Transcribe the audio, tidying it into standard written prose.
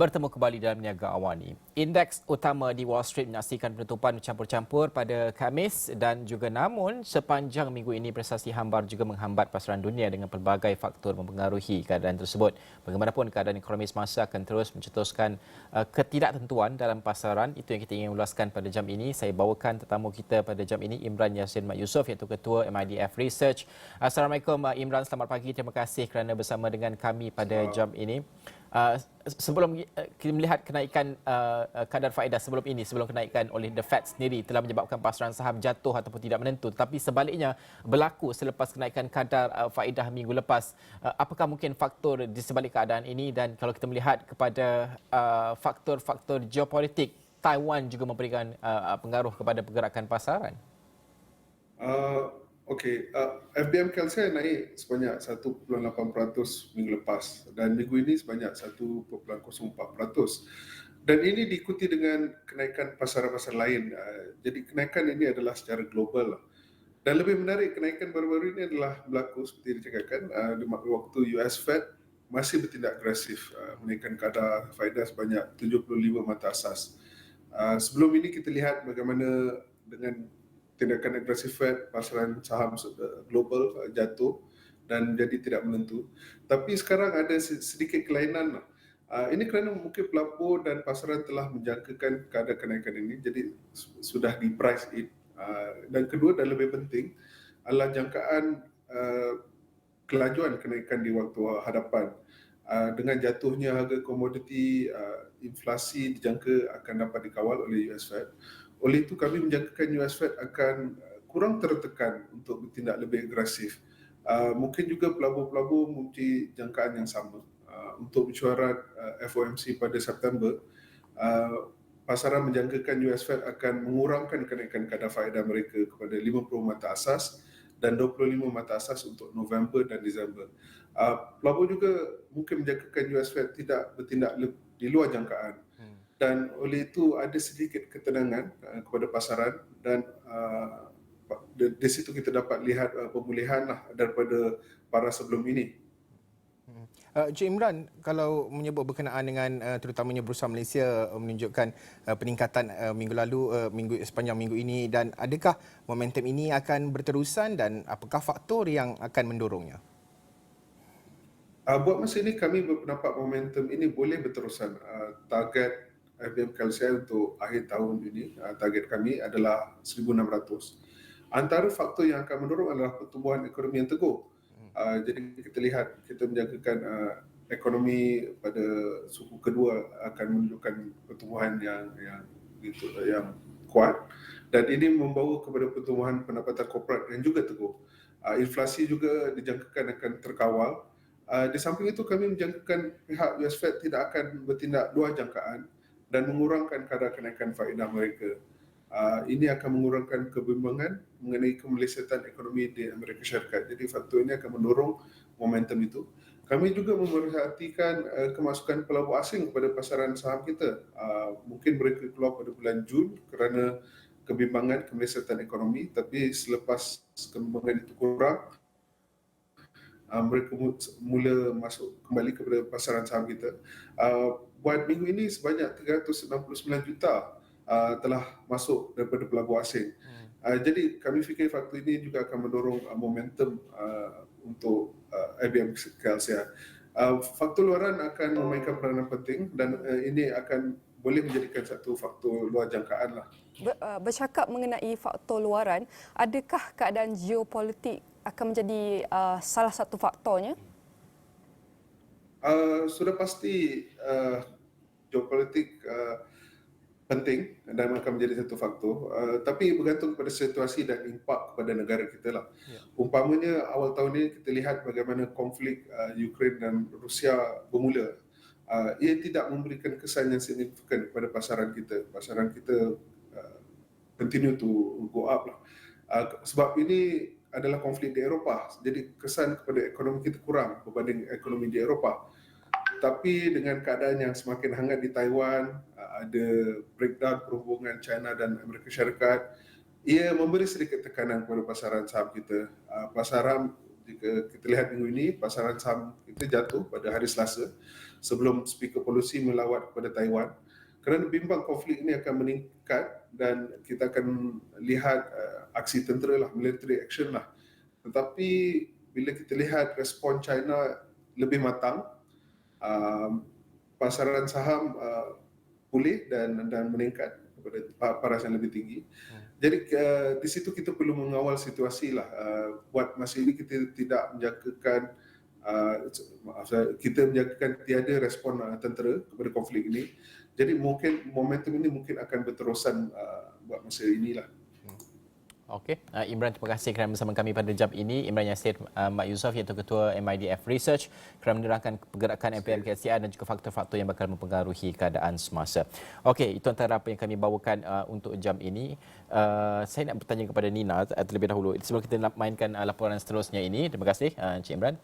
Bertemu kembali dalam Niaga Awani. Indeks utama di Wall Street menyaksikan penutupan campur-campur pada Khamis dan juga namun sepanjang minggu ini prestasi hambar juga menghambat pasaran dunia dengan pelbagai faktor mempengaruhi keadaan tersebut. Bagaimanapun keadaan ekonomi semasa akan terus mencetuskan ketidaktentuan dalam pasaran. Itu yang kita ingin ulaskan pada jam ini. Saya bawakan tetamu kita pada jam ini Imran Yassin Mat Yusof iaitu Ketua MIDF Research. Assalamualaikum Imran, selamat pagi. Terima kasih kerana bersama dengan kami pada jam ini. Sebelum kita melihat kenaikan kadar faedah sebelum kenaikan oleh The Fed sendiri telah menyebabkan pasaran saham jatuh ataupun tidak menentu, tetapi sebaliknya berlaku selepas kenaikan kadar faedah minggu lepas. Apakah mungkin faktor di sebalik keadaan ini, dan kalau kita melihat kepada faktor-faktor geopolitik, Taiwan juga memberikan pengaruh kepada pergerakan pasaran? FBM Kelsia naik sebanyak 1.8% minggu lepas dan minggu ini sebanyak 1.04%. Dan ini diikuti dengan kenaikan pasaran-pasaran lain. Jadi kenaikan ini adalah secara global. Dan lebih menarik, kenaikan baru-baru ini adalah berlaku seperti dicakapkan di waktu US Fed masih bertindak agresif menaikkan kadar faedah sebanyak 75 mata asas. Sebelum ini kita lihat bagaimana dengan tindakan agresif Fed, pasaran saham global jatuh dan jadi tidak menentu. Tapi sekarang ada sedikit kelainan. Ini kerana mungkin pelapor dan pasaran telah menjangkakan kadar kenaikan ini, jadi sudah di price in. Dan kedua dan lebih penting adalah jangkaan kelajuan kenaikan di waktu hadapan. Dengan jatuhnya harga komoditi, inflasi dijangka akan dapat dikawal oleh US Fed. Oleh itu kami menjangkakan US Fed akan kurang tertekan untuk bertindak lebih agresif. Mungkin juga pelabur-pelabur mempunyai jangkaan yang sama. Untuk mesyuarat FOMC pada September, pasaran menjangkakan US Fed akan mengurangkan kenaikan kadar faedah mereka kepada 50 mata asas dan 25 mata asas untuk November dan Disember. Pelabur juga mungkin menjangkakan US Fed tidak bertindak di luar jangkaan. Dan oleh itu ada sedikit ketenangan kepada pasaran dan di situ kita dapat lihat pemulihan daripada para sebelum ini. Encik Imran, kalau menyebut berkenaan dengan terutamanya Bursa Malaysia menunjukkan peningkatan minggu lalu, sepanjang minggu ini, dan adakah momentum ini akan berterusan dan apakah faktor yang akan mendorongnya? Buat masa ini kami berpendapat momentum ini boleh berterusan. Target FBM Kelsia untuk akhir tahun ini, target kami adalah 1,600. Antara faktor yang akan mendorong adalah pertumbuhan ekonomi yang teguh. Jadi kita lihat, kita menjangkakan ekonomi pada suku kedua akan menunjukkan pertumbuhan yang kuat, dan ini membawa kepada pertumbuhan pendapatan korporat yang juga teguh. Inflasi juga dijangkakan akan terkawal. Di samping itu kami menjangkakan pihak US Fed tidak akan bertindak luar jangkaan dan mengurangkan kadar kenaikan faedah mereka. Ini akan mengurangkan kebimbangan mengenai kemelesetan ekonomi di Amerika Syarikat. Jadi faktor ini akan mendorong momentum itu. Kami juga memerhatikan kemasukan pelabur asing kepada pasaran saham kita. Mungkin mereka keluar pada bulan Jun kerana kebimbangan kemelesetan ekonomi, tapi selepas kebimbangan itu kurang, mereka mula masuk kembali kepada pasaran saham kita. Buat minggu ini sebanyak 369 juta telah masuk daripada pelabur asing. Jadi kami fikir faktor ini juga akan mendorong momentum untuk IBM Kelsia. Faktor luaran akan memainkan peranan penting dan ini akan boleh menjadikan satu faktor luar jangkaan lah. Bercakap mengenai faktor luaran, adakah keadaan geopolitik akan menjadi salah satu faktornya? Sudah pasti geopolitik penting dan akan menjadi satu faktor, tapi bergantung pada situasi dan impak kepada negara kita lah. Umpamanya awal tahun ini kita lihat bagaimana konflik Ukraine dan Rusia bermula. Ia tidak memberikan kesan yang signifikan kepada pasaran kita. Pasaran kita continue to go up lah. Sebab ini adalah konflik di Eropah, jadi kesan kepada ekonomi kita kurang berbanding ekonomi di Eropah. Tapi dengan keadaan yang semakin hangat di Taiwan, ada breakdown perhubungan China dan Amerika Syarikat, ia memberi sedikit tekanan kepada pasaran saham kita. Pasaran, jika kita lihat minggu ini, pasaran saham kita jatuh pada hari Selasa. sebelum Speaker Pelosi melawat kepada Taiwan, kerana bimbang konflik ini akan meningkat dan kita akan lihat aksi tentera lah, military action lah. Tetapi bila kita lihat respon China lebih matang, pasaran saham pulih dan meningkat kepada paras yang lebih tinggi. Jadi di situ kita perlu mengawal situasi lah. Buat masa ini kita tidak menjagakan kita menjagakan tiada respon tentera kepada konflik ini. Jadi mungkin momentum ini mungkin akan berterusan buat masa inilah. Okey, Imran, terima kasih kerana bersama kami pada jam ini. Imran Yasir Mat Yusof, iaitu Ketua MIDF Research, kerana menerangkan pergerakan MPM KLCR dan juga faktor-faktor yang bakal mempengaruhi keadaan semasa. Okey, itu antara apa yang kami bawakan untuk jam ini. Saya nak bertanya kepada Nina terlebih dahulu sebelum kita nak mainkan laporan seterusnya ini. Terima kasih, Encik Imran.